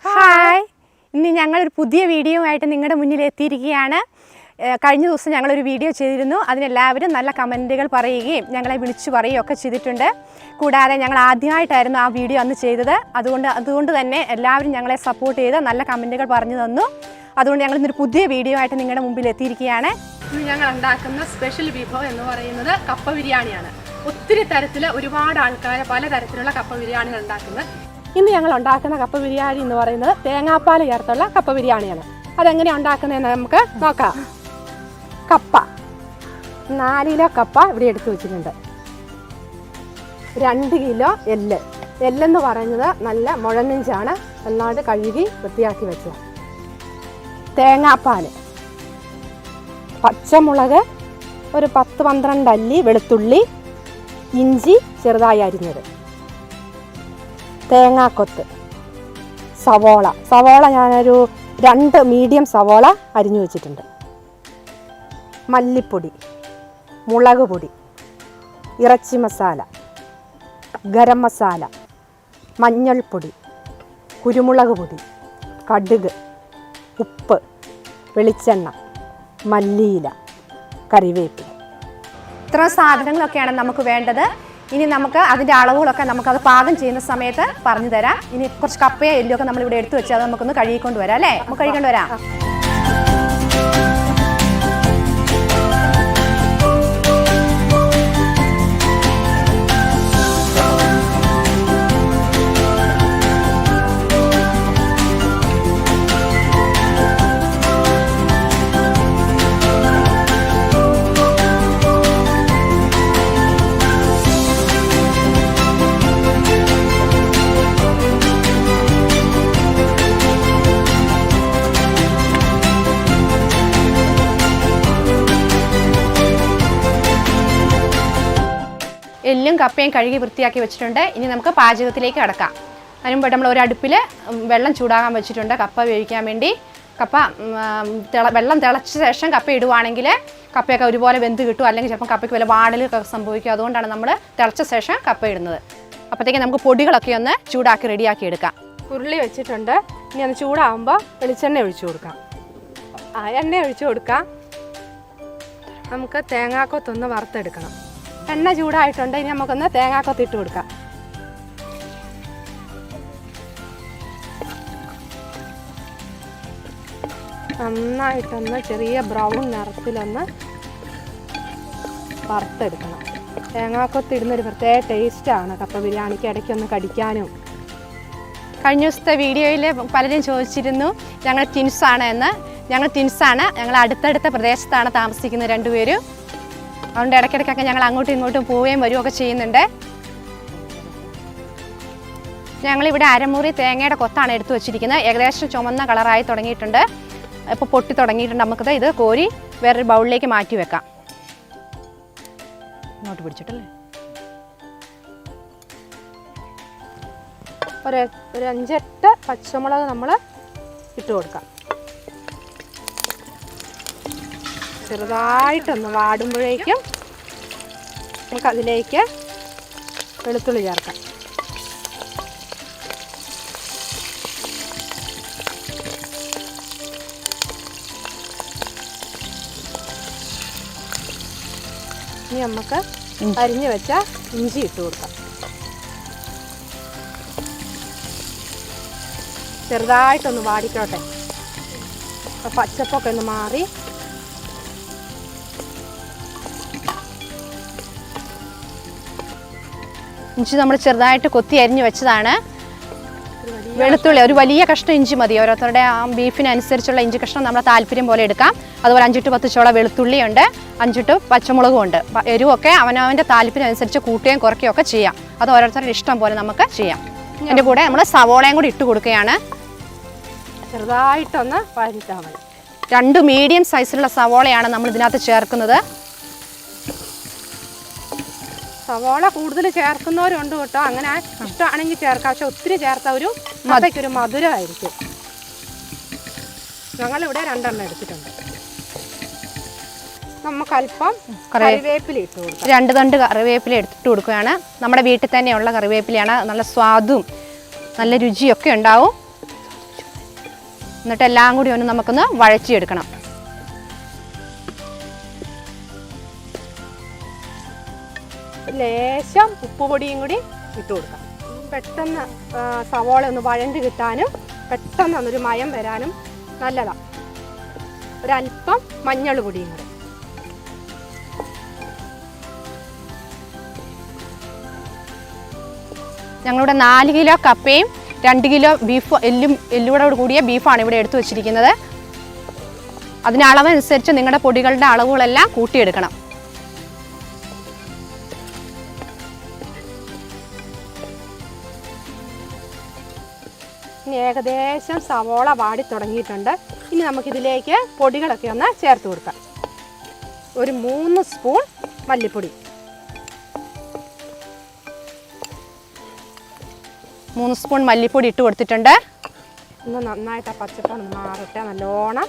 Hi, ഇന്ന് ഞങ്ങളൊരു പുതിയ വീഡിയോ ആയിട്ട് നിങ്ങളുടെ മുന്നിൽ എത്തിയിരിക്കുകയാണ്. കഴിഞ്ഞ ദിവസം ഞങ്ങളൊരു വീഡിയോ ചെയ്തിരുന്നു. അതിനെല്ലാവരും നല്ല കമൻറ്റുകൾ പറയുകയും ഞങ്ങളെ വിളിച്ചു പറയുകയും ഒക്കെ ചെയ്തിട്ടുണ്ട്. കൂടാതെ ഞങ്ങൾ ആദ്യമായിട്ടായിരുന്നു ആ വീഡിയോ അന്ന് ചെയ്തത്. അതുകൊണ്ട് തന്നെ എല്ലാവരും ഞങ്ങളെ സപ്പോർട്ട് ചെയ്ത് നല്ല കമൻറ്റുകൾ പറഞ്ഞു തന്നു. അതുകൊണ്ട് ഞങ്ങൾ ഇന്നൊരു പുതിയ വീഡിയോ ആയിട്ട് നിങ്ങളുടെ മുമ്പിൽ എത്തിയിരിക്കുകയാണ്. ഇന്ന് ഞങ്ങൾ ഉണ്ടാക്കുന്ന സ്പെഷ്യൽ വിഭവം എന്ന് പറയുന്നത് കപ്പ ബിരിയാണിയാണ്. ഒത്തിരി തരത്തിൽ ഒരുപാട് ആൾക്കാർ പലതരത്തിലുള്ള കപ്പ ബിരിയാണികൾ ഉണ്ടാക്കുന്നത്. ഇന്ന് ഞങ്ങൾ ഉണ്ടാക്കുന്ന കപ്പ ബിരിയാണി എന്ന് പറയുന്നത് തേങ്ങാപ്പാൽ ചേർത്തുള്ള കപ്പ ബിരിയാണിയാണ്. അതെങ്ങനെയാണ് ഉണ്ടാക്കുന്നതെന്ന് നമുക്ക് നോക്കാം. കപ്പ 4 കിലോ കപ്പ ഇവിടെ എടുത്തു വെച്ചിട്ടുണ്ട്. 2 കിലോ എല്ലെന്ന് പറയുന്നത് നല്ല മുഴനെഞ്ചാണ്, നന്നായിട്ട് കഴുകി വൃത്തിയാക്കി വെച്ചത്. തേങ്ങാപ്പാൽ, പച്ചമുളക്, ഒരു 10-12 അല്ലി വെളുത്തുള്ളി, ഇഞ്ചി ചെറുതായി അരിഞ്ഞത്, തേങ്ങാക്കൊത്ത്, സവോള ഞാനൊരു 2 മീഡിയം സവോള അരിഞ്ഞു വെച്ചിട്ടുണ്ട്, മല്ലിപ്പൊടി, മുളക് പൊടി, ഇറച്ചി മസാല, ഗരം മസാല, മഞ്ഞൾപ്പൊടി, കുരുമുളക് പൊടി, കടുക്, ഉപ്പ്, വെളിച്ചെണ്ണ, മല്ലിയില, കറിവേപ്പില. ഇത്രയും സാധനങ്ങളൊക്കെയാണ് നമുക്ക് വേണ്ടത്. ഇനി നമുക്ക് അതിൻ്റെ അളവുകളൊക്കെ നമുക്കത് പാകം ചെയ്യുന്ന സമയത്ത് പറഞ്ഞു തരാം. ഇനി കുറച്ച് കപ്പയോ എല്ലൊക്കെ നമ്മളിവിടെ എടുത്തു വെച്ചാൽ അത് നമുക്കൊന്ന് കഴുകിക്കൊണ്ട് വരാം അല്ലേ? നമുക്ക് കഴുകിക്കൊണ്ട് വരാം. എല്ലും കപ്പയും കഴുകി വൃത്തിയാക്കി വെച്ചിട്ടുണ്ട്. ഇനി നമുക്ക് പാചകത്തിലേക്ക് കടക്കാം. അതിനുമ്പോൾ നമ്മൾ ഒരു അടുപ്പിൽ വെള്ളം ചൂടാകാൻ വെച്ചിട്ടുണ്ട് കപ്പ വേവിക്കാൻ വേണ്ടി. വെള്ളം തിളച്ച ശേഷം കപ്പ ഇടുവാണെങ്കിൽ കപ്പയൊക്കെ ഒരുപോലെ വെന്ത് കിട്ടും, അല്ലെങ്കിൽ ചിലപ്പോൾ കപ്പയ്ക്ക് വല്ല വാടലൊക്കെ സംഭവിക്കും. അതുകൊണ്ടാണ് നമ്മൾ തിളച്ച ശേഷം കപ്പ ഇടുന്നത്. അപ്പോഴത്തേക്ക് നമുക്ക് പൊടികളൊക്കെ ഒന്ന് ചൂടാക്കി റെഡിയാക്കി എടുക്കാം. ഉരുളി വെച്ചിട്ടുണ്ട്. ഇനി ഒന്ന് ചൂടാകുമ്പോൾ വെളിച്ചെണ്ണ ഒഴിച്ചു കൊടുക്കാം. എണ്ണ ഒഴിച്ചു കൊടുക്കാം. നമുക്ക് തേങ്ങാക്കൊത്തൊന്ന് വറുത്തെടുക്കണം. എണ്ണ ചൂടായിട്ടുണ്ട്. ഇനി നമുക്കൊന്ന് തേങ്ങാക്കൊത്ത് ഇട്ട് കൊടുക്കാം. നന്നായിട്ടൊന്ന് ചെറിയ ബ്രൗൺ നിറത്തിലൊന്ന് വറുത്തെടുക്കണം. തേങ്ങാക്കൊത്ത് ഇടുന്നൊരു പ്രത്യേക ടേസ്റ്റാണ് കപ്പ ബിരിയാണിക്ക്. ഇടയ്ക്കൊന്ന് കടിക്കാനും. കഴിഞ്ഞ ദിവസത്തെ വീഡിയോയിൽ പലരും ചോദിച്ചിരുന്നു ഞങ്ങൾ ട്വിൻസാണ് എന്ന്. ഞങ്ങൾ ട്വിൻസാണ്. ഞങ്ങൾ അടുത്തടുത്ത പ്രദേശത്താണ് താമസിക്കുന്നത് രണ്ടുപേരും. അതുകൊണ്ട് ഇടയ്ക്കിടയ്ക്കൊക്കെ ഞങ്ങൾ അങ്ങോട്ടും ഇങ്ങോട്ടും പോവുകയും വരികയൊക്കെ ചെയ്യുന്നുണ്ട്. ഞങ്ങളിവിടെ അരമുറി തേങ്ങയുടെ കൊത്താണ് എടുത്തു വെച്ചിരിക്കുന്നത്. ഏകദേശം ചുമന്ന കളറായി തുടങ്ങിയിട്ടുണ്ട്. ഇപ്പോൾ പൊട്ടി തുടങ്ങിയിട്ടുണ്ട്. നമുക്കത് ഇത് കോരി വേറൊരു ബൗളിലേക്ക് മാറ്റി വെക്കാം. ഇങ്ങോട്ട് പിടിച്ചിട്ടല്ലേ. ഒരു 5-8 പച്ചമുളക് നമ്മൾ ഇട്ട് കൊടുക്കാം. ചെറുതായിട്ടൊന്ന് വാടുമ്പോഴേക്കും നമുക്കതിലേക്ക് വെളുത്തുള്ളി ചേർക്കാം. ഇനി നമുക്ക് അരിഞ്ഞു വെച്ച ഇഞ്ചി ഇട്ട് കൊടുക്കാം. ചെറുതായിട്ടൊന്ന് വാടിക്കോട്ടെ. പച്ചപ്പൊക്കെ ഒന്ന് മാറി ഇഞ്ചി നമ്മൾ ചെറുതായിട്ട് കൊത്തി അരിഞ്ഞ് വെച്ചതാണ്. വെളുത്തുള്ളി ഒരു വലിയ കഷ്ണം ഇഞ്ചി മതി. ഓരോരുത്തരുടെ ആ ബീഫിനനുസരിച്ചുള്ള ഇഞ്ചി കഷ്ണം നമ്മളെ താല്പര്യം പോലെ എടുക്കാം. അതുപോലെ 5-10 ചോള വെളുത്തുള്ളിയുണ്ട്, 5 പച്ചമുളകും ഉണ്ട്. എരിവൊക്കെ അവനവൻ്റെ താല്പര്യം അനുസരിച്ച് കൂട്ടുകയും കുറയ്ക്കുകയും ഒക്കെ ചെയ്യാം. അത് ഓരോരുത്തരുടെ ഇഷ്ടം പോലെ നമുക്ക് ചെയ്യാം. അതിൻ്റെ കൂടെ നമ്മൾ സവോളയും കൂടി ഇട്ട് കൊടുക്കുകയാണ്. ചെറുതായിട്ടൊന്ന് വഴറ്റാൽ മതി. 2 മീഡിയം സൈസിലുള്ള സവോളയാണ് നമ്മൾ ഇതിനകത്ത് ചേർക്കുന്നത്. സവോള കൂടുതൽ ചേർക്കുന്നവരുണ്ട് കേട്ടോ. അങ്ങനെ ഇഷ്ടമാണെങ്കിൽ ചേർക്കാം. പക്ഷെ ഒത്തിരി ചേർത്ത ഒരു മധുരമായിരിക്കും. ഞങ്ങളിവിടെ 2 എണ്ണം എടുത്തിട്ടുണ്ട്. നമുക്ക് അല്പം കറിവേപ്പില ഇട്ട് കൊടുക്കാം. 2 തണ്ട് കറിവേപ്പില എടുത്തിട്ട് കൊടുക്കുകയാണ്. നമ്മുടെ വീട്ടിൽ തന്നെയുള്ള കറിവേപ്പിലയാണ്. നല്ല സ്വാദും നല്ല രുചിയൊക്കെ ഉണ്ടാവും. എന്നിട്ട് എല്ലാം കൂടി ഒന്ന് നമുക്കൊന്ന് വഴറ്റിയെടുക്കണം. ലേശം ഉപ്പുപൊടിയും കൂടി ഇട്ട് കൊടുക്കാം. പെട്ടെന്ന് സവോള ഒന്ന് വഴണ്ട് കിട്ടാനും പെട്ടെന്ന് ഒന്നൊരു മയം വരാനും നല്ലതാണ്. ഒരല്പം മഞ്ഞൾ പൊടിയും കൂടി. ഞങ്ങളിവിടെ 4 കിലോ കപ്പയും 2 കിലോ ബീഫ് എല്ലുകൂടെ കൂടിയ ബീഫാണ് ഇവിടെ എടുത്തു വച്ചിരിക്കുന്നത്. അതിന് അളവനുസരിച്ച് നിങ്ങളുടെ പൊടികളുടെ അളവുകളെല്ലാം കൂട്ടിയെടുക്കണം. ഇനി ഏകദേശം സവോള വാടി തുടങ്ങിയിട്ടുണ്ട്. ഇനി നമുക്കിതിലേക്ക് പൊടികളൊക്കെ ഒന്ന് ചേർത്ത് കൊടുക്കാം. ഒരു 3 സ്പൂൺ മല്ലിപ്പൊടി, 3 സ്പൂൺ മല്ലിപ്പൊടി ഇട്ട് കൊടുത്തിട്ടുണ്ട്. ഒന്ന് നന്നായിട്ട് ആ പച്ചപ്പൊന്ന് മാറട്ടെ നല്ലോണം.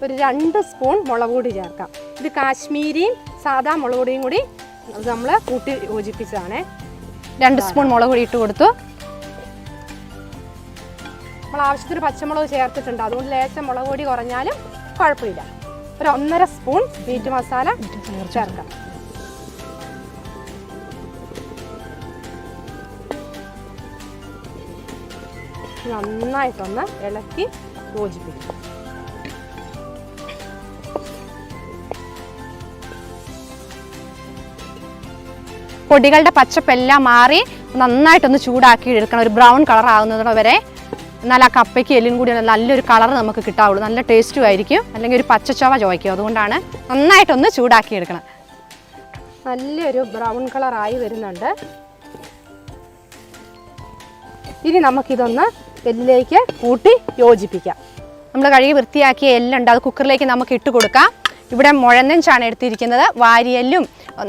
ഒരു 2 സ്പൂൺ മുളക് പൊടി ചേർക്കാം. ഇത് കാശ്മീരിയും സാദാ മുളക് പൊടിയും കൂടി നമ്മൾ കൂട്ടി യോജിപ്പിച്ചതാണ്. 2 സ്പൂൺ മുളക് പൊടി ഇട്ട് കൊടുത്തു. നമ്മൾ ആവശ്യത്തിന് പച്ചമുളക് ചേർത്തിട്ടുണ്ട്, അതുകൊണ്ട് ലേശം മുളക് പൊടി കുറഞ്ഞാലും കുഴപ്പമില്ല. ഒരു 1.5 സ്പൂൺ മീറ്റ് മസാല ചേർക്കാം. നന്നായിട്ടൊന്ന് ഇളക്കി യോജിപ്പിക്കും. പൊടികളുടെ പച്ചപ്പെല്ലാം മാറി നന്നായിട്ടൊന്ന് ചൂടാക്കി എടുക്കണം. ഒരു ബ്രൗൺ കളർ ആകുന്നത് വരെ. എന്നാൽ ആ കപ്പയ്ക്ക് എല്ലും കൂടി നല്ലൊരു കളർ നമുക്ക് കിട്ടാവുള്ളൂ. നല്ല ടേസ്റ്റും ആയിരിക്കും, അല്ലെങ്കിൽ ഒരു പച്ചച്ചവ ചോദിക്കും. അതുകൊണ്ടാണ് നന്നായിട്ടൊന്ന് ചൂടാക്കി എടുക്കണം. നല്ലൊരു ബ്രൗൺ കളറായി വരുന്നുണ്ട്. ഇനി നമുക്കിതൊന്ന് എല്ലിലേക്ക് കൂട്ടി യോജിപ്പിക്കാം. നമ്മൾ കഴുകി വൃത്തിയാക്കിയ എല്ലുണ്ട്, അത് കുക്കറിലേക്ക് നമുക്ക് ഇട്ട് കൊടുക്കാം. ഇവിടെ മുഴനെഞ്ചാണ് എടുത്തിരിക്കുന്നത്. വാരിയെല്ലും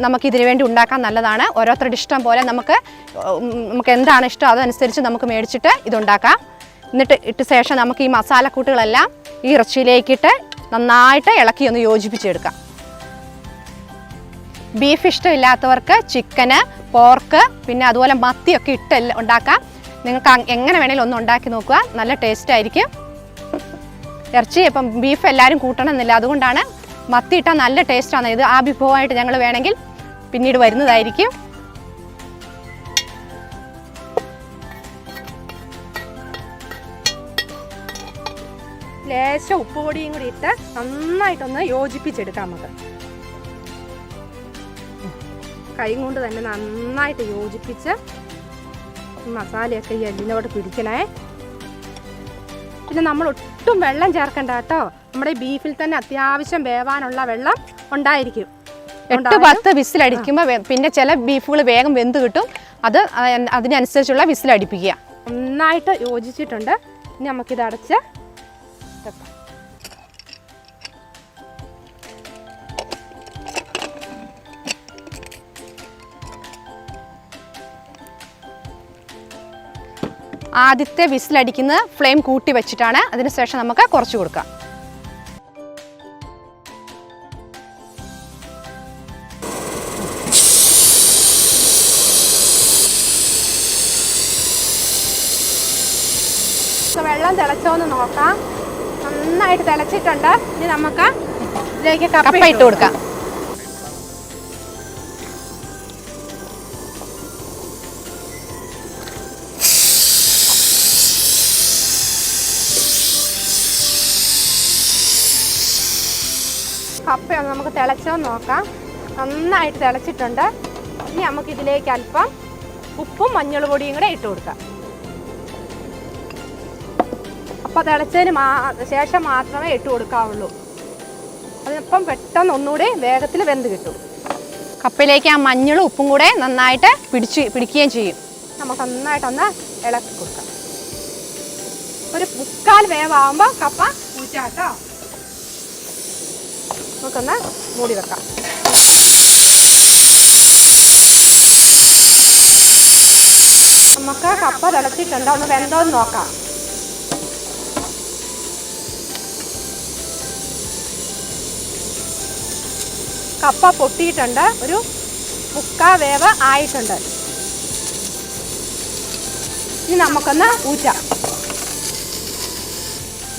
നമുക്കിതിനു വേണ്ടി ഉണ്ടാക്കാൻ നല്ലതാണ്. ഓരോരുത്തരുടെ ഇഷ്ടം പോലെ നമുക്ക് എന്താണ് ഇഷ്ടം അതനുസരിച്ച് നമുക്ക് മേടിച്ചിട്ട് ഇതുണ്ടാക്കാം. എന്നിട്ട് ഇട്ട ശേഷം നമുക്ക് ഈ മസാലക്കൂട്ടുകളെല്ലാം ഈ ഇറച്ചിയിലേക്കിട്ട് നന്നായിട്ട് ഇളക്കി ഒന്ന് യോജിപ്പിച്ചെടുക്കാം. ബീഫ് ഇഷ്ടമില്ലാത്തവർക്ക് ചിക്കന്, പോർക്ക്, പിന്നെ അതുപോലെ മത്തിയൊക്കെ ഇട്ട് ഉണ്ടാക്കാം. നിങ്ങൾക്ക് എങ്ങനെ വേണേലും ഒന്ന് ഉണ്ടാക്കി നോക്കുക, നല്ല ടേസ്റ്റ് ആയിരിക്കും. ഇറച്ചി ഇപ്പം ബീഫ് എല്ലാവരും കൂട്ടണമെന്നില്ല, അതുകൊണ്ടാണ് മത്തി ഇട്ടാൽ നല്ല ടേസ്റ്റാണ്. ഇത് ആ വിഭവമായിട്ട് ഞങ്ങൾ വേണമെങ്കിൽ പിന്നീട് വരുന്നതായിരിക്കും. ലേശം ഉപ്പുപൊടിയും കൂടി ഇട്ട് നന്നായിട്ടൊന്ന് യോജിപ്പിച്ചെടുക്കാം. നമുക്ക് കൈ കൊണ്ട് തന്നെ നന്നായിട്ട് യോജിപ്പിച്ച് മസാലയൊക്കെ ഈ എല്ലിനോട് പിടിക്കണേ. പിന്നെ നമ്മൾ ഒട്ടും വെള്ളം ചേർക്കണ്ട കേട്ടോ. നമ്മുടെ ബീഫിൽ തന്നെ അത്യാവശ്യം വേവാനുള്ള വെള്ളം ഉണ്ടായിരിക്കും. 8-10 വിസിലടിക്കുമ്പോൾ പിന്നെ ചില ബീഫുകൾ വേഗം വെന്ത് കിട്ടും. അതിനനുസരിച്ചുള്ള വിസിലടിപ്പിക്കുക. നന്നായിട്ട് യോജിച്ചിട്ടുണ്ട്. ഇനി നമുക്കിത് അടച്ച് വെക്കാം. ആദ്യത്തെ വിസിലടിക്കുന്നത് ഫ്ലെയിം കൂട്ടി വെച്ചിട്ടാണ്. അതിനുശേഷം നമുക്ക് കുറച്ച് കൊടുക്കാം. വെള്ളം തിളച്ചോന്ന് നോക്കാം. നന്നായിട്ട് തിളച്ചിട്ടുണ്ട്. ഇനി നമുക്ക് ഇതിലേക്ക് കപ്പ ഇട്ട് കൊടുക്കാം. കപ്പയൊന്ന് നമുക്ക് തിളച്ചോന്ന് നോക്കാം. നന്നായിട്ട് തിളച്ചിട്ടുണ്ട്. ഇനി നമുക്കിതിലേക്ക് അല്പം ഉപ്പും മഞ്ഞൾ പൊടിയും കൂടെ ഇട്ട് കൊടുക്കാം. അപ്പോൾ തിളച്ചതിന് ശേഷം മാത്രമേ ഇട്ട് കൊടുക്കാവുള്ളൂ. അതിനൊപ്പം പെട്ടെന്ന് ഒന്നുകൂടി വേഗത്തിൽ വെന്ത് കിട്ടും. കപ്പയിലേക്ക് ആ മഞ്ഞളും ഉപ്പും കൂടെ നന്നായിട്ട് പിടിക്കുകയും ചെയ്യും. നമുക്ക് നന്നായിട്ടൊന്ന് ഇളക്കി കൊടുക്കാം. ഒരു 3/4 വേവാകുമ്പോൾ കപ്പ ഊറ്റാട്ടോ. നമുക്കൊന്ന് മൂടി വെക്കാം. നമുക്ക് കപ്പ തിളച്ചിട്ടുണ്ട്. ഒന്ന് വെന്തോന്ന് നോക്കാം. കപ്പ പൊട്ടിയിട്ടുണ്ട്. ഒരു മുക്കാൽ വേവ് ആയിട്ടുണ്ട്. ഇനി നമുക്കൊന്ന് ഊറ്റാം.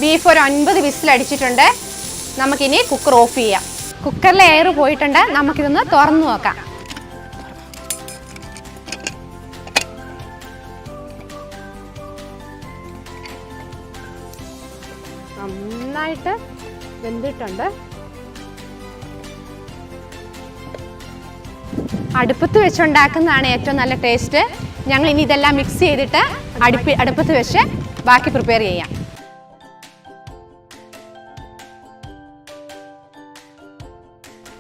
ബീഫ് ഒരു 9 വിസിലടിച്ചിട്ടുണ്ട്. നമുക്കിനി കുക്കർ ഓഫ് ചെയ്യാം. കുക്കറിലെ എയർ പോയിട്ടുണ്ട്. നമുക്കിതൊന്ന് തുറന്നു നോക്കാം. നന്നായിട്ട് വെന്തിട്ടുണ്ട്. അടുപ്പത്ത് വെച്ചുണ്ടാക്കുന്നതാണ് ഏറ്റവും നല്ല ടേസ്റ്റ്. ഞങ്ങൾ ഇനി ഇതെല്ലാം മിക്സ് ചെയ്തിട്ട് അടുപ്പത്ത് വെച്ച് ബാക്കി പ്രിപ്പയർ ചെയ്യാം.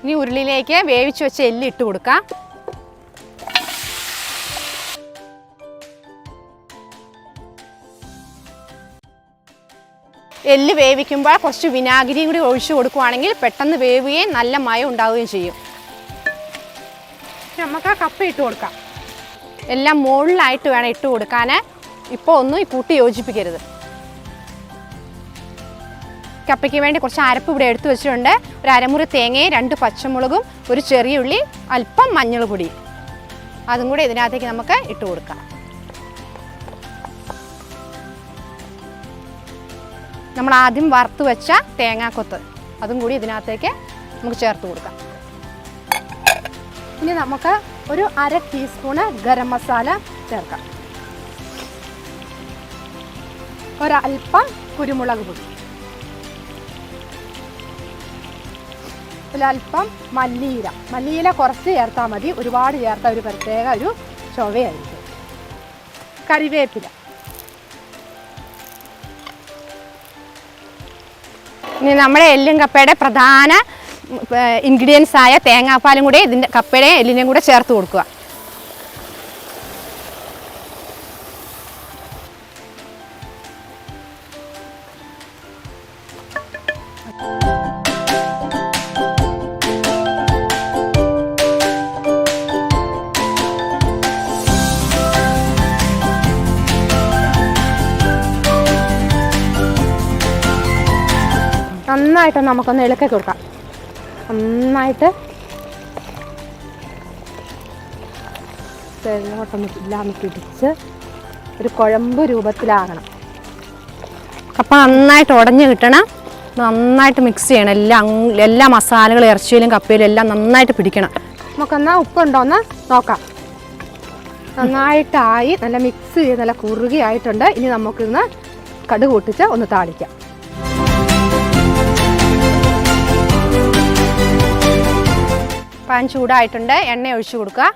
ഇനി ഉരുളിയിലേക്ക് വേവിച്ച് വെച്ച് എല്ല് ഇട്ട് കൊടുക്കാം. എല്ല് വേവിക്കുമ്പോൾ കുറച്ച് വിനാഗിരിയും കൂടി ഒഴിച്ചു കൊടുക്കുകയാണെങ്കിൽ പെട്ടെന്ന് വേവുകയും നല്ല മയം ഉണ്ടാവുകയും ചെയ്യും. നമുക്ക് ആ കപ്പ ഇട്ട് കൊടുക്കാം. എല്ലാം മുകളിലായിട്ട് വേണം ഇട്ട് കൊടുക്കാൻ. ഇപ്പോൾ ഒന്നും കൂട്ടി യോജിപ്പിക്കരുത്. കപ്പയ്ക്ക് വേണ്ടി കുറച്ച് അരപ്പ് ഇവിടെ എടുത്തു വെച്ചിട്ടുണ്ട്. ഒരു അരമുറി തേങ്ങയും 2 പച്ചമുളകും ഒരു ചെറിയ ഉള്ളി അല്പം മഞ്ഞൾ പൊടി അതും കൂടി ഇതിനകത്തേക്ക് നമുക്ക് ഇട്ട് കൊടുക്കാം. നമ്മൾ ആദ്യം വറുത്ത് വെച്ച തേങ്ങാക്കൊത്ത് അതും കൂടി ഇതിനകത്തേക്ക് നമുക്ക് ചേർത്ത് കൊടുക്കാം. ഇനി നമുക്ക് ഒരു 1/2 ടീസ്പൂണ് ഗരം മസാല ചേർക്കാം. ഒരല്പം കുരുമുളക് പൊടി, ഒരല്പം മല്ലിയില കുറച്ച് ചേർത്താൽ മതി. ഒരുപാട് ചേർത്താൽ ഒരു പ്രത്യേക ഒരു ചൊവയായിരിക്കും. കറിവേപ്പില. ഇനി നമ്മുടെ എല്ലും കപ്പയുടെ പ്രധാന ഇൻഗ്രീഡിയൻസ് ആയ തേങ്ങാപ്പാലും കൂടി ഇതിൻ്റെ കപ്പയുടെയും എല്ലിനെയും കൂടെ ചേർത്ത് കൊടുക്കുക. നന്നായിട്ട് നമുക്കൊന്ന് ഇളക്കി കൊടുക്കാം. നന്നായിട്ട് തേങ്ങോട്ടൊന്ന് ഇല്ലാന്ന് പിടിച്ച് ഒരു കുഴമ്പ് രൂപത്തിലാകണം. കപ്പ നന്നായിട്ട് ഉടഞ്ഞ് കിട്ടണം. നന്നായിട്ട് മിക്സ് ചെയ്യണം. എല്ലാ മസാലകളും ഇറച്ചിയിലും കപ്പയിലും എല്ലാം നന്നായിട്ട് പിടിക്കണം. നമുക്കെന്നാൽ ഉപ്പുണ്ടോയെന്ന് നോക്കാം. നന്നായിട്ടായി നല്ല മിക്സ് ചെയ്ത് നല്ല കുറുകി ആയിട്ടുണ്ട്. ഇനി നമുക്കിന്ന് കടുക് പൊട്ടിച്ച് ഒന്ന് താളിക്കാം. പാൻ ചൂടായിട്ടുണ്ട്. എണ്ണ ഒഴിച്ചു കൊടുക്കുക.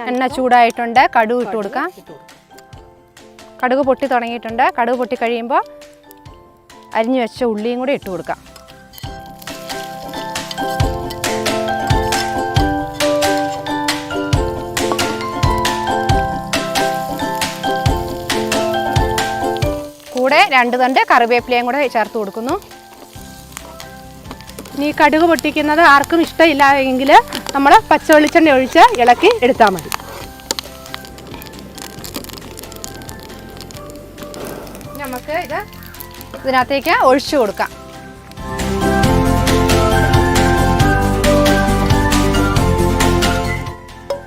എണ്ണ ചൂടായിട്ടുണ്ട്. കടുക് ഇട്ട് കൊടുക്കുക. കടുക് പൊട്ടി തുടങ്ങിയിട്ടുണ്ട്. കടുക് പൊട്ടി കഴിയുമ്പോൾ അരിഞ്ഞു വെച്ച ഉള്ളിയും കൂടി ഇട്ട് കൊടുക്കാം. കൂടെ 2 തണ്ട് കറിവേപ്പിലയും കൂടെ ചേർത്ത് കൊടുക്കുന്നു. ഇനി കടുക് പൊട്ടിക്കുന്നത് ആർക്കും ഇഷ്ടമില്ല എങ്കിൽ നമ്മൾ പച്ച വെളിച്ചെണ്ണ ഒഴിച്ച് ഇളക്കി എടുത്താൽ മതി. നമുക്ക് ഇത് ഇതിനകത്തേക്ക് ഒഴിച്ചു കൊടുക്കാം.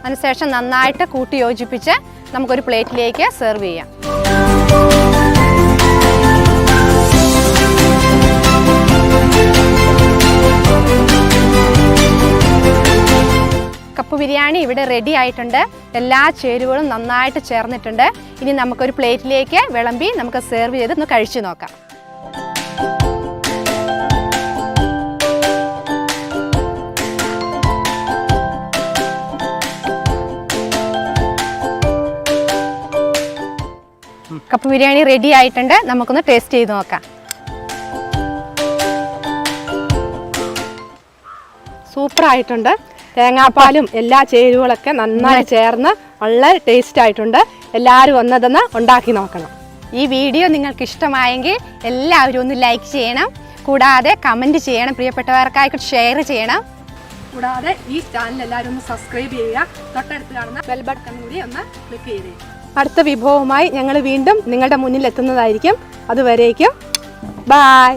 അതിനുശേഷം നന്നായിട്ട് കൂട്ടി യോജിപ്പിച്ച് നമുക്കൊരു പ്ലേറ്റിലേക്ക് സെർവ് ചെയ്യാം. കപ്പ ബിരിയാണി ഇവിടെ റെഡി ആയിട്ടുണ്ട്. എല്ലാ ചേരുവകളും നന്നായിട്ട് ചേർന്നിട്ടുണ്ട്. ഇനി നമുക്കൊരു പ്ലേറ്റിലേക്ക് വിളമ്പി നമുക്ക് സെർവ് ചെയ്ത് ഒന്ന് കഴിച്ചു നോക്കാം. കപ്പ ബിരിയാണി റെഡി ആയിട്ടുണ്ട്. നമുക്കൊന്ന് ടേസ്റ്റ് ചെയ്ത് നോക്കാം. സൂപ്പറായിട്ടുണ്ട്. തേങ്ങാപ്പാലും എല്ലാ ചേരുവകളൊക്കെ നന്നായി ചേർന്ന് വളരെ ടേസ്റ്റ് ആയിട്ടുണ്ട്. എല്ലാവരും വന്നതെന്ന് ഉണ്ടാക്കി നോക്കണം. ഈ വീഡിയോ നിങ്ങൾക്ക് ഇഷ്ടമായെങ്കിൽ എല്ലാവരും ഒന്ന് ലൈക്ക് ചെയ്യണം. കൂടാതെ കമൻറ്റ് ചെയ്യണം. പ്രിയപ്പെട്ടവർക്കായിട്ട് ഷെയർ ചെയ്യണം. കൂടാതെ ഈ ചാനൽ എല്ലാവരും ഒന്ന് സബ്സ്ക്രൈബ് ചെയ്യുക. തൊട്ടടുത്ത് കാണുന്ന ബെൽ ബട്ടൺ കൂടി ഒന്ന് ക്ലിക്ക് ചെയ്ത്. അടുത്ത വിഭവവുമായി ഞങ്ങൾ വീണ്ടും നിങ്ങളുടെ മുന്നിൽ എത്തുന്നതായിരിക്കും. അതുവരേക്കും ബൈ.